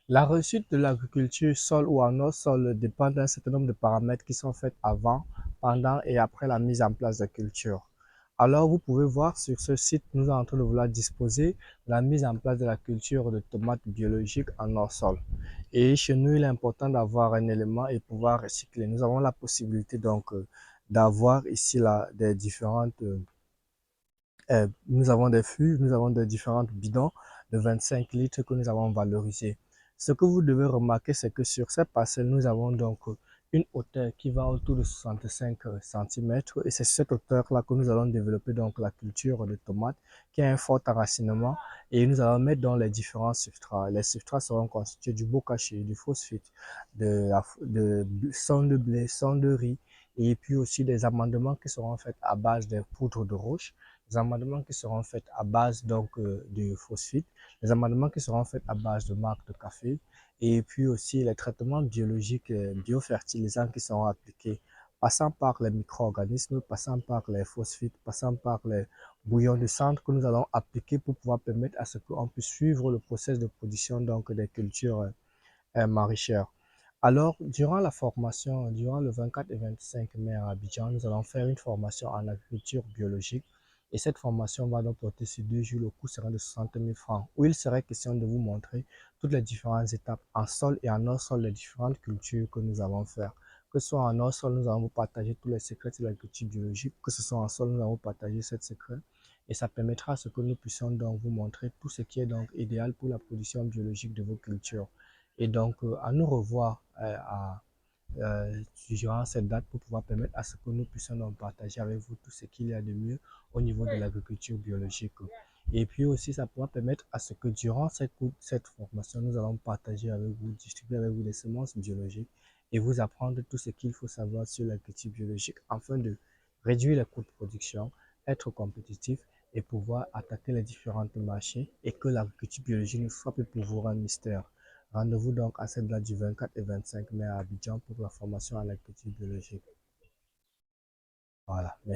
La réussite de l'agriculture sol ou en hors sol dépend d'un certain nombre de paramètres qui sont faits avant, pendant et après la mise en place de la culture. Alors, vous pouvez voir sur ce site, nous sommes en train de vouloir disposer la mise en place de la culture de tomates biologiques en hors sol. Et chez nous, il est important d'avoir un élément et pouvoir recycler. Nous avons la possibilité donc d'avoir ici là des différentes nous avons des fûts, nous avons des différentes bidons de 25 litres que nous avons valorisés. Ce que vous devez remarquer, c'est que sur cette parcelle, nous avons donc une hauteur qui va autour de 65 cm et c'est cette hauteur-là que nous allons développer donc la culture de tomates qui a un fort enracinement et nous allons mettre dans les différents substrats. Les substrats seront constitués du bokashi, du phosphate, de son de blé, son de riz et puis aussi des amendements qui seront faits à base de poudre de roche, les amendements qui seront faits à base donc de phosphate, les amendements qui seront faits à base de marc de café, et puis aussi les traitements biologiques biofertilisants qui seront appliqués, passant par les micro-organismes, passant par les phosphates, passant par les bouillons de centre que nous allons appliquer pour pouvoir permettre à ce qu'on puisse suivre le processus de production donc des cultures maraîchères. Alors, durant la formation, durant le 24 et 25 mai à Abidjan, nous allons faire une formation en agriculture biologique. Et cette formation va donc porter sur 2 jours. Le coût sera de 60 000 francs, où il serait question de vous montrer toutes les différentes étapes en sol et en hors sol, les différentes cultures que nous allons faire. Que ce soit en hors sol, nous allons vous partager tous les secrets de l'agriculture biologique. Que ce soit en sol, nous allons vous partager ces secrets. Et ça permettra à ce que nous puissions donc vous montrer tout ce qui est donc idéal pour la production biologique de vos cultures. Et donc, à nous revoir durant cette date pour pouvoir permettre à ce que nous puissions donc partager avec vous tout ce qu'il y a de mieux au niveau de l'agriculture biologique. Et puis aussi, ça pourra permettre à ce que durant cette formation, nous allons partager avec vous, distribuer avec vous des semences biologiques et vous apprendre tout ce qu'il faut savoir sur l'agriculture biologique afin de réduire les coûts de production, être compétitif et pouvoir attaquer les différents marchés et que l'agriculture biologique ne soit plus pour vous un mystère. Rendez-vous donc à cette date du 24 et 25 mai à Abidjan pour la formation à l'agriculture biologique. Voilà. Merci.